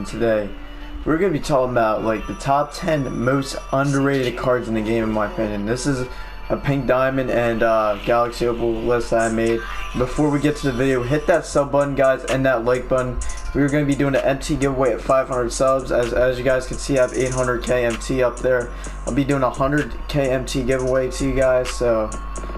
and today we're going to be talking about like the top 10 most underrated cards in the game in my opinion. This is a pink diamond and galaxy opal list that I made. Before we get to the video, hit that sub button guys and that like button. We're going to be doing an MT giveaway at 500 subs. As you guys can see, I have 800k MT up there. I'll be doing a 100k MT giveaway to you guys, so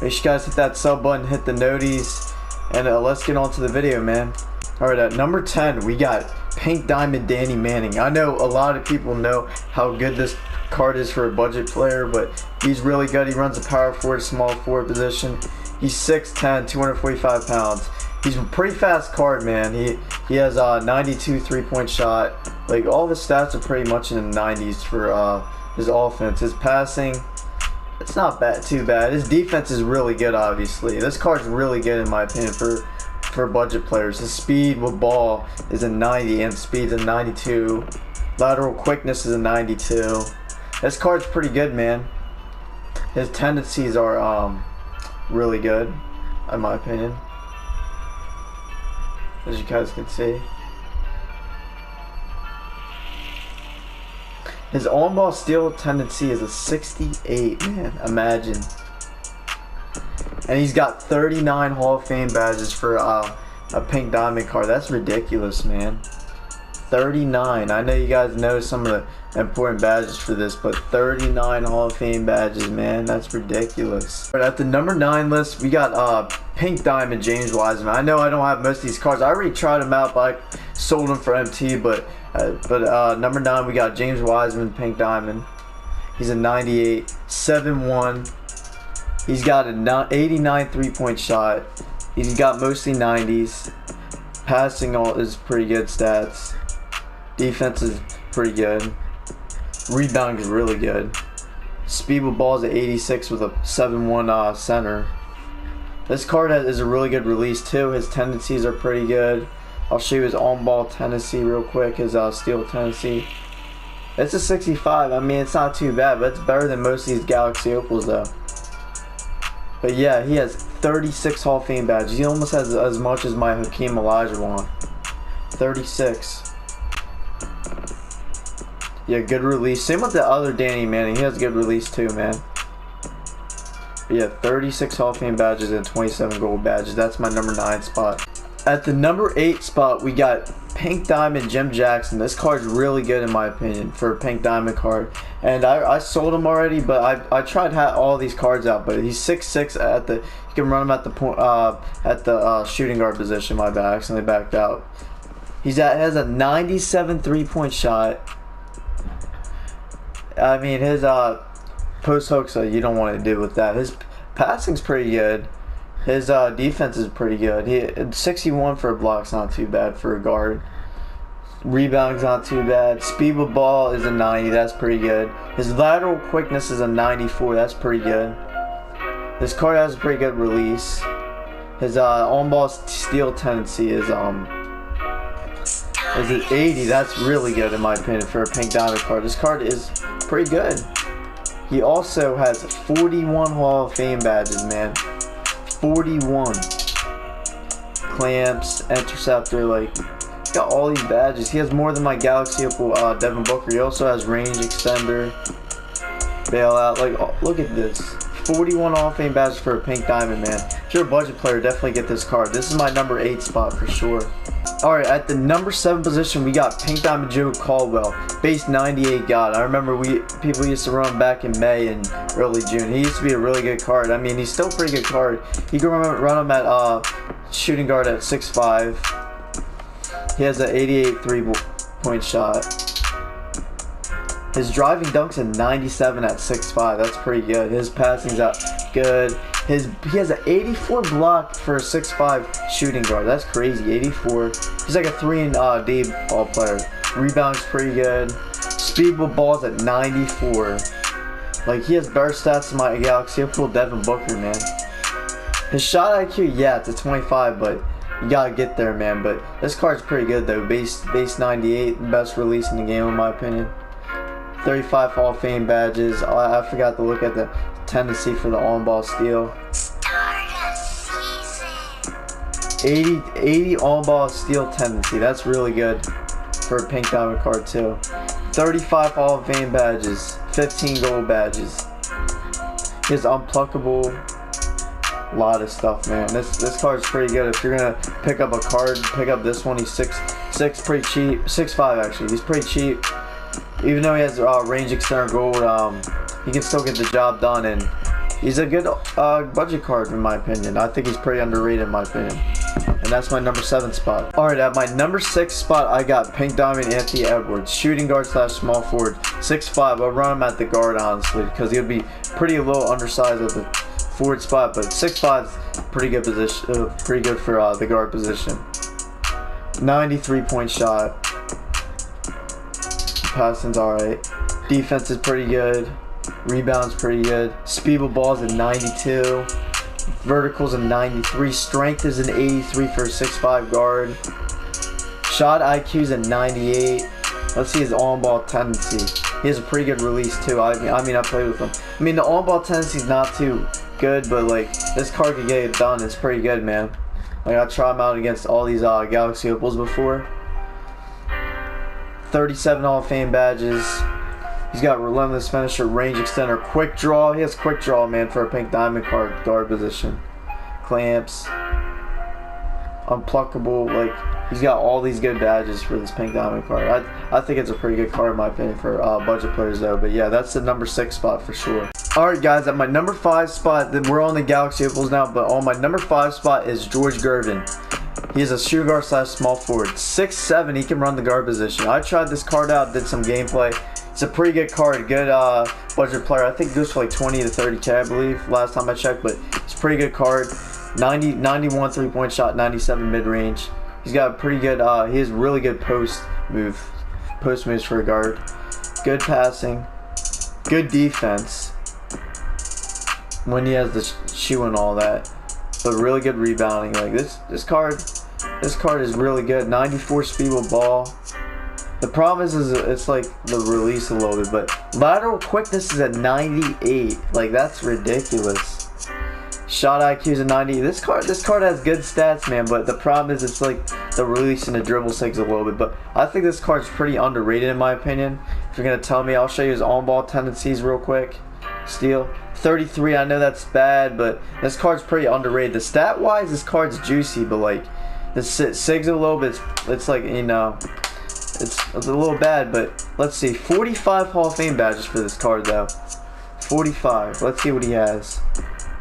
make sure you guys hit that sub button, hit the noties, and let's get on to the video, man. Alright, at number 10 we got pink diamond Danny Manning. I know a lot of people know how good this card is for a budget player, but he's really good. He runs a power forward, small forward position. He's 6'10", 245 pounds. He's a pretty fast card, man. He has a 92 3-point shot. Like, all his stats are pretty much in the 90s for his offense. His passing, it's not too bad. His defense is really good, obviously. This card's really good in my opinion for budget players. His speed with ball is a 90 and speed's a 92. Lateral quickness is a 92. This card's pretty good, man. His tendencies are really good in my opinion, as you guys can see. His on-ball steal tendency is a 68, man. Imagine. And he's got 39 Hall of Fame badges for a pink diamond card. That's ridiculous, man. 39. I know you guys know some of the important badges for this, but 39 Hall of Fame badges, man. That's ridiculous. But at the number 9 list, we got pink diamond James Wiseman. I know I don't have most of these cards. I already tried them out, but I sold them for MT. But number 9, we got James Wiseman pink diamond. He's a 98, 7'1". He's got an 89 3-point shot. He's got mostly 90s. Passing is pretty good stats. Defense is pretty good. Rebounding is really good. Speed with ball is at 86 with a 7'1" center. This card is a really good release too. His tendencies are pretty good. I'll show you his on-ball tendency real quick. His steal tendency. It's a 65. I mean, it's not too bad, but it's better than most of these galaxy opals though. But yeah, he has 36 Hall of Fame badges. He almost has as much as my Hakeem Olajuwon. 36. Yeah, good release. Same with the other Danny Manning. He has good release too, man. But yeah, 36 Hall of Fame badges and 27 gold badges. That's my number 9 spot. At the number 8 spot, we got pink diamond Jim Jackson. This card's really good in my opinion for a pink diamond card. And I sold him already, but I tried all these cards out. But he's 6'6" at the. You can run him at the point at the shooting guard position. My bad, I accidentally backed out. Has a 97 3-point shot. I mean, his post hooks you don't want to do with that. His passing's pretty good. His defense is pretty good. 61 for a block's not too bad for a guard. Rebounding's not too bad. Speed with ball is a 90. That's pretty good. His lateral quickness is a 94. That's pretty good. This card has a pretty good release. His on-ball steal tendency is an 80. That's really good in my opinion for a pink diamond card. This card is pretty good. He also has 41 Hall of Fame badges, man. 41. Clamps, interceptor, like, he's got all these badges. He has more than my galaxy opal Devin Booker. He also has range extender, bailout. Like, oh, look at this. 41 Hall of Fame badges for a pink diamond, man. If you're a budget player, definitely get this card. This is my number 8 spot for sure. Alright, at the number 7 position, we got pink diamond Joe Caldwell, base 98 god. I remember people used to run back in May and early June. He used to be a really good card. I mean, he's still a pretty good card. You can run him at shooting guard at 6'5". He has an 88 3-point shot. His driving dunk's a 97 at 6'5". That's pretty good. His passing's good. He has an 84 block for a 6'5" shooting guard. That's crazy. 84. He's like a 3-and-D ball player. Rebound's pretty good. Speed with balls at 94. Like, he has better stats than my galaxy opal Devin Booker, man. His shot IQ, yeah, it's a 25, but you gotta get there, man. But this card's pretty good though. Base 98, best release in the game in my opinion. 35 Hall of Fame badges. I forgot to look at the tendency for the on-ball steal. 80 on-ball steal tendency. That's really good. for a pink diamond card too. 35 Hall of Fame badges, 15 gold badges. He has unpluckable, a lot of stuff, man. This card's pretty good. If you're gonna pick up a card, pick up this one. He's 6'6", pretty cheap. 6'5" actually. He's pretty cheap. Even though he has range extender gold, he can still get the job done, and he's a good budget card in my opinion. I think he's pretty underrated in my opinion. And that's my number 7 spot. Alright, at my number 6 spot, I got Pink Diamond Anthony Edwards, shooting guard / small forward, 6'5". I'll run him at the guard honestly, because he'll be pretty low undersized at the forward spot, but 6'5" is pretty good position, pretty good for the guard position. 93-point shot. Passing's alright. Defense is pretty good. Rebounds pretty good. Speed with balls at 92. Verticals at 93. Strength is an 83 for a 6'5" guard. Shot IQ's at 98. Let's see his on-ball tendency. He has a pretty good release too. I mean, I played with him. I mean, the on-ball tendency is not too good, but like this card can get it done. It's pretty good, man. Like I tried him out against all these Galaxy Opals before. 37 Hall of Fame badges. He's got relentless finisher, range extender, quick draw. He has quick draw, man, for a pink diamond card guard position. Clamps, unpluckable. Like he's got all these good badges for this pink diamond card. I think it's a pretty good card in my opinion for budget players though. But yeah, that's the number 6 spot for sure. Alright guys, at my number 5 spot, we're on the Galaxy Opals now, but on my number 5 spot is George Gervin. He is a shooting guard / small forward. 6'7", he can run the guard position. I tried this card out, did some gameplay. It's a pretty good card, good budget player. I think it goes for like 20 to 30K, I believe, last time I checked, but it's a pretty good card. 91 3-point shot, 97 mid-range. He's got a pretty good, he has really good post moves for a guard. Good passing, good defense when he has the shoe and all that, but really good rebounding. Like this card is really good. 94 speed with ball. The problem is it's like the release a little bit, but lateral quickness is at 98. Like that's ridiculous. Shot IQ is a 90. This card has good stats, man, but the problem is it's like the release and the dribble takes a little bit. But I think this card's pretty underrated in my opinion. If you're gonna tell me, I'll show you his on-ball tendencies real quick. Steal 33. I know that's bad, but this card's pretty underrated. The stat wise, this card's juicy, but like the SIG's a little bit. It's like, you know, it's a little bad. But let's see, 45 Hall of Fame badges for this card though. 45. Let's see what he has.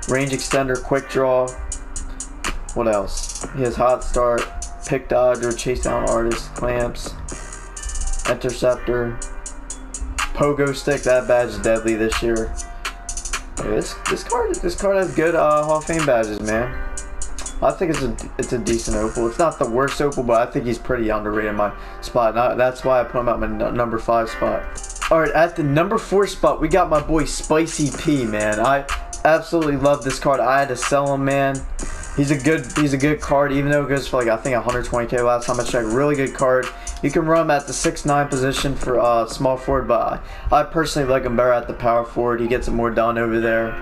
Range extender, quick draw. What else? He has hot start, pick dodger, chase down artist, clamps, interceptor, pogo stick. That badge is deadly this year. This card has good Hall of Fame badges, man. I think it's a decent Opal. It's not the worst Opal, but I think he's pretty underrated in my spot. That's why I put him at my number 5 spot. All right, at the number 4 spot, we got my boy Spicy P, man. I absolutely love this card. I had to sell him, man. He's a good card, even though it goes for like I think 120K last time I checked. Really good card. You can run him at the 6'9" position for small forward, but I personally like him better at the power forward. He gets it more done over there.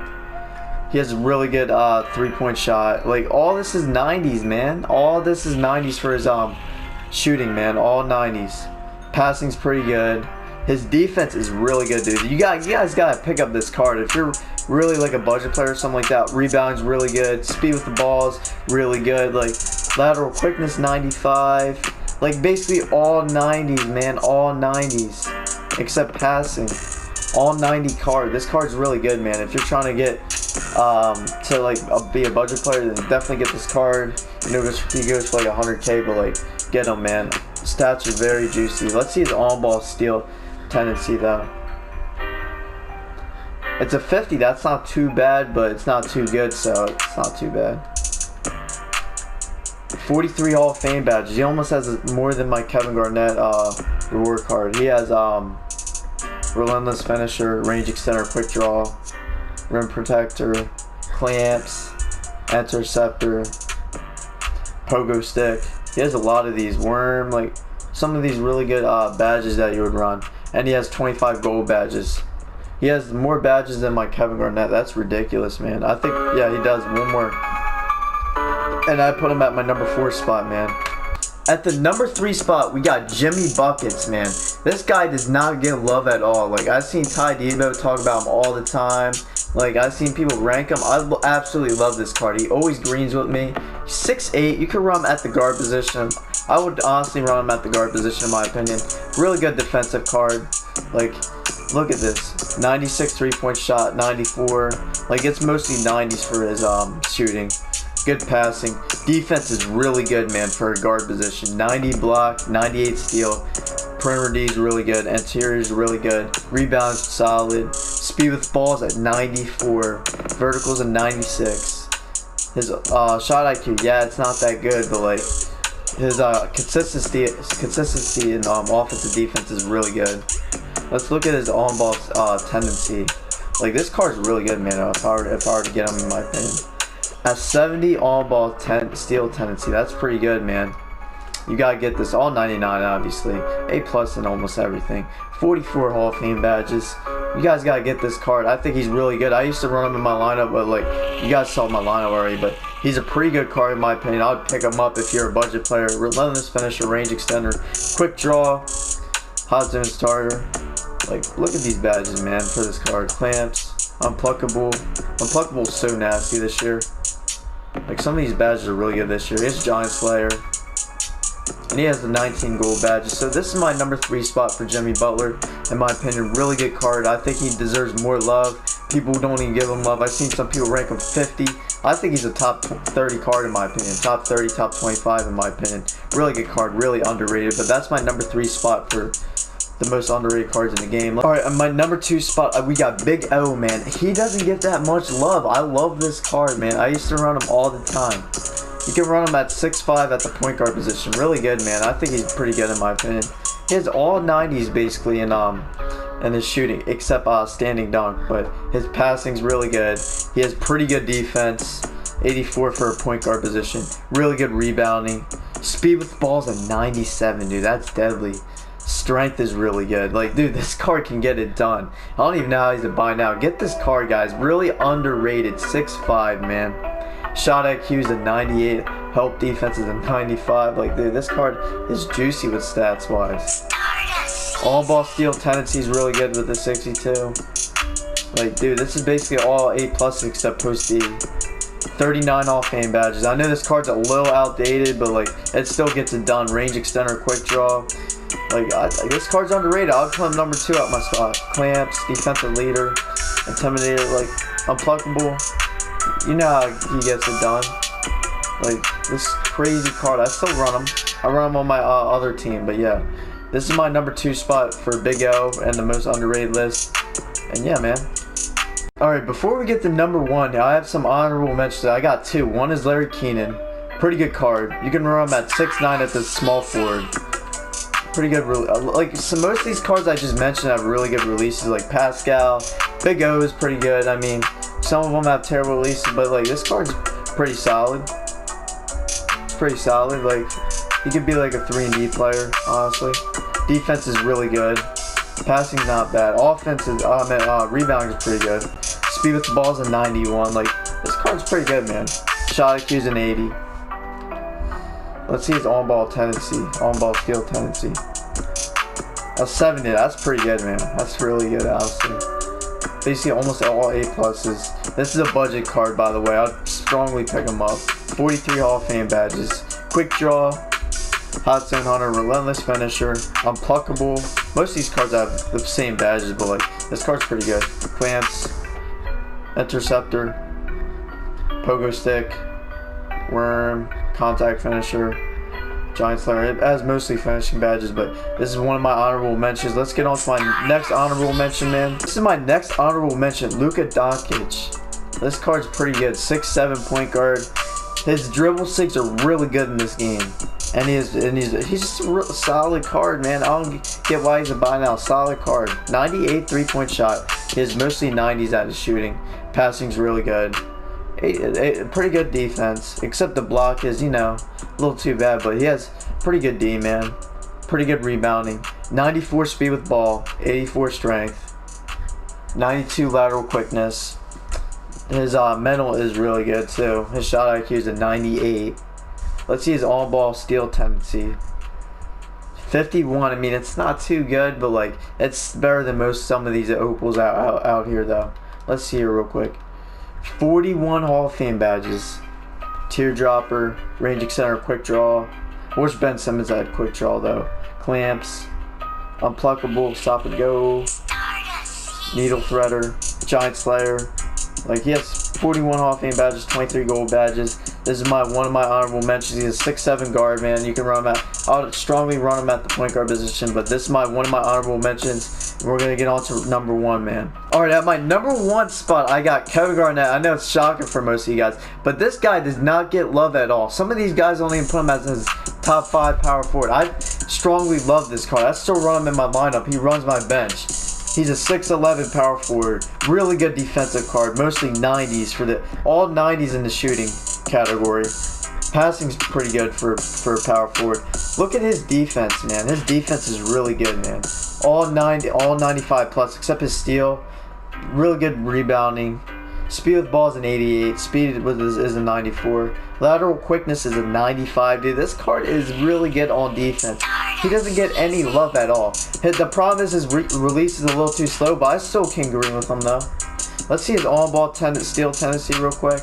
He has a really good 3-point shot. Like all this is 90s, man. All this is 90s for his shooting, man. All 90s. Passing's pretty good. His defense is really good, dude. You guys gotta pick up this card if you're really like a budget player or something like that. Rebound's really good. Speed with the balls, really good. Like lateral quickness, 95. Like basically all 90s, man. All 90s, except passing. All 90 card. This card's really good, man. If you're trying to get to like be a budget player, then definitely get this card. You know, he goes for like 100K, but like get him, man. Stats are very juicy. Let's see his on-ball steal tendency though. It's a 50. That's not too bad, but it's not too good, so it's not too bad. 43 Hall of Fame badges. He almost has more than my Kevin Garnett reward card. He has relentless finisher, range extender, quick draw, rim protector, clamps, interceptor, pogo stick. He has a lot of these. Worm, like some of these really good badges that you would run. And he has 25 gold badges. He has more badges than my Kevin Garnett. That's ridiculous, man. I think, yeah, he does. One more. And I put him at my number 4 spot, man. At the number 3 spot, we got Jimmy Buckets, man. This guy does not get love at all. Like, I've seen Ty Debo talk about him all the time. Like, I've seen people rank him. I absolutely love this card. He always greens with me. 6'8". You can run him at the guard position. I would honestly run him at the guard position, in my opinion. Really good defensive card. Like, look at this. 96 3-point shot, 94. Like, it's mostly 90s for his shooting. Good passing. Defense is really good, man, for a guard position. 90 block, 98 steal. Perimeter D is really good. Interior is really good. Rebounds solid. Speed with balls at 94. Verticals at 96. His shot IQ, yeah, it's not that good, but like his consistency in offensive defense is really good. Let's look at his on-ball tendency. Like, this card's really good, man. If I were to get him, in my opinion. At 70 on-ball steal tendency, that's pretty good, man. You gotta get this. All 99, obviously. A+ in almost everything. 44 Hall of Fame badges. You guys gotta get this card. I think he's really good. I used to run him in my lineup, but like, you guys saw my lineup already. But he's a pretty good card in my opinion. I'd pick him up if you're a budget player. Relentless finisher, range extender, quick draw, hot zone starter. Like, look at these badges, man, for this card. Clamps, unpluckable. Unpluckable is so nasty this year. Like, some of these badges are really good this year. Here's Giant Slayer. And he has the 19 gold badges. So this is my number 3 spot for Jimmy Butler. In my opinion, really good card. I think he deserves more love. People don't even give him love. I've seen some people rank him 50. I think he's a top 30 card in my opinion. Top 30, top 25 in my opinion. Really good card, really underrated. But that's my number 3 spot for the most underrated cards in the game. Alright, on my number 2 spot, we got Big O, man. He doesn't get that much love. I love this card, man. I used to run him all the time. You can run him at 6'5" at the point guard position. Really good, man. I think he's pretty good in my opinion. He has all 90s basically in his shooting, except standing dunk. But his passing's really good. He has pretty good defense. 84 for a point guard position. Really good rebounding. Speed with balls at 97, dude. That's deadly. Strength is really good. Like, dude, this card can get it done. I don't even know how he's to buy now. Get this card, guys. Really underrated. 6'5", man. Shot IQ is a 98. Help defense is a 95. Like, dude, this card is juicy with stats wise. All ball steal tendency is really good with the 62. Like, dude, this is basically all A+ except post D. 39 Hall of Fame badges. I know this card's a little outdated, but like, it still gets it done. Range extender, quick draw. Like, this card's underrated. I'll put him number 2 at my spot. Clamps, defensive leader, intimidator, like, unpluckable. You know how he gets it done. Like, this crazy card. I still run him. I run him on my other team, but yeah. This is my number 2 spot for Big O and the most underrated list. And yeah, man. Alright, before we get to number 1, I have some honorable mentions. I got 2. One is Larry Kenon. Pretty good card. You can run him at 6'9" at the small forward. Pretty good. Like, so most of these cards I just mentioned have really good releases. Like Pascal. Big O is pretty good. I mean, some of them have terrible releases, but like, this card's pretty solid. It's pretty solid. Like, he could be like a 3-and-D player, honestly. Defense is really good. Passing's not bad. Offense is, rebounding is pretty good. Speed with the ball's a 91. Like, this card's pretty good, man. Shot IQ's an 80. Let's see his on-ball tendency. On-ball steal tendency. A 70. That's pretty good, man. That's really good, honestly. Basically, almost all A+. This is a budget card, by the way. I'd strongly pick him up. 43 Hall of Fame badges. Quick draw. Hot zone hunter. Relentless finisher. Unpluckable. Most of these cards have the same badges, but like, this card's pretty good. Clamps. Interceptor. Pogo stick. Worm. Contact finisher. Giant Slayer. It has mostly finishing badges, but this is one of my honorable mentions. Let's get on to my next honorable mention, man. This is my next honorable mention, Luka Doncic. This card's pretty good. 6'7" point guard. His dribble sigs are really good in this game. And he's just a real solid card, man. I don't get why he's a buy now. Solid card. 98 3-point shot. He has mostly 90s at his shooting. Passing's really good. A pretty good defense, except the block is, you know, a little too bad, but he has pretty good D, man. Pretty good rebounding. 94 speed with ball, 84 strength, 92 lateral quickness. His mental is really good too. His shot IQ is a 98. Let's see his on-ball steal tendency. 51. I mean, it's not too good, but like it's better than some of these opals out here though. Let's see here real quick. 41 Hall of Fame badges. Teardropper, range extender, quick draw. I wish Ben Simmons had quick draw though. Clamps, unpluckable, stop and go, needle threader, giant slayer. Like he has 41 Hall of Fame badges, 23 gold badges. This is one of my honorable mentions. He's a 6'7" guard, man. You can run him at. I would strongly run him at the point guard position, but this is one of my honorable mentions. And we're gonna get on to number 1, man. All right, at my number 1 spot, I got Kevin Garnett. I know it's shocking for most of you guys, but this guy does not get love at all. Some of these guys don't even put him as his top 5 power forward. I strongly love this card. I still run him in my lineup. He runs my bench. He's a 6'11" power forward. Really good defensive card. Mostly 90s all 90s in the shooting category. Passing's pretty good for power forward. Look at his defense, man. His defense is really good, man. All 95 plus, except his steal. Really good rebounding. Speed with ball is an 88. Speed is a 94. Lateral quickness is a 95. Dude, this card is really good on defense. He doesn't get any love at all. The problem is his release is a little too slow, but I still can agree with him though. Let's see his on-ball steal tendency real quick.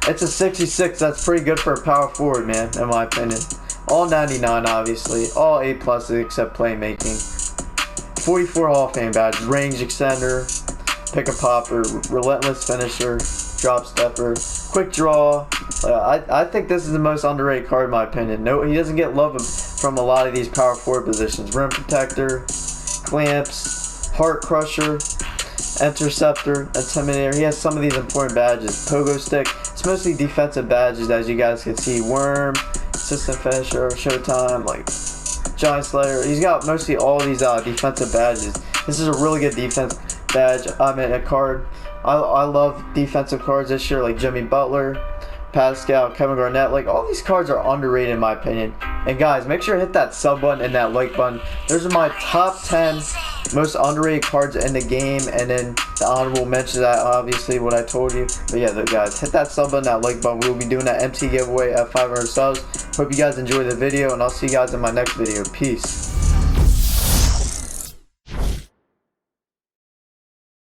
It's a 66. That's pretty good for a power forward, man, in my opinion. All 99, obviously. All A pluses except playmaking. 44 Hall of Fame badge. Range extender. Pick a popper. Relentless finisher. Drop stepper. Quick draw. I think this is the most underrated card in my opinion. No, he doesn't get love from a lot of these power forward positions. Rim protector. Clamps. Heart crusher. Interceptor, Intimidator. He has some of these important badges. Pogo stick. It's mostly defensive badges, as you guys can see. Worm, assistant finisher, Showtime, like Giant Slayer. He's got mostly all these defensive badges. This is a really good defense badge. I mean, a card. I love defensive cards this year, like Jimmy Butler, Pascal, Kevin Garnett. Like all these cards are underrated in my opinion. And guys, make sure to hit that sub button and that like button. Those are my top 10 most underrated cards in the game, and then the honorable mentions, that obviously what I told you. But yeah, guys, hit that sub button, that like button. We will be doing that MT giveaway at 500 subs. Hope you guys enjoy the video, and I'll see you guys in my next video. Peace.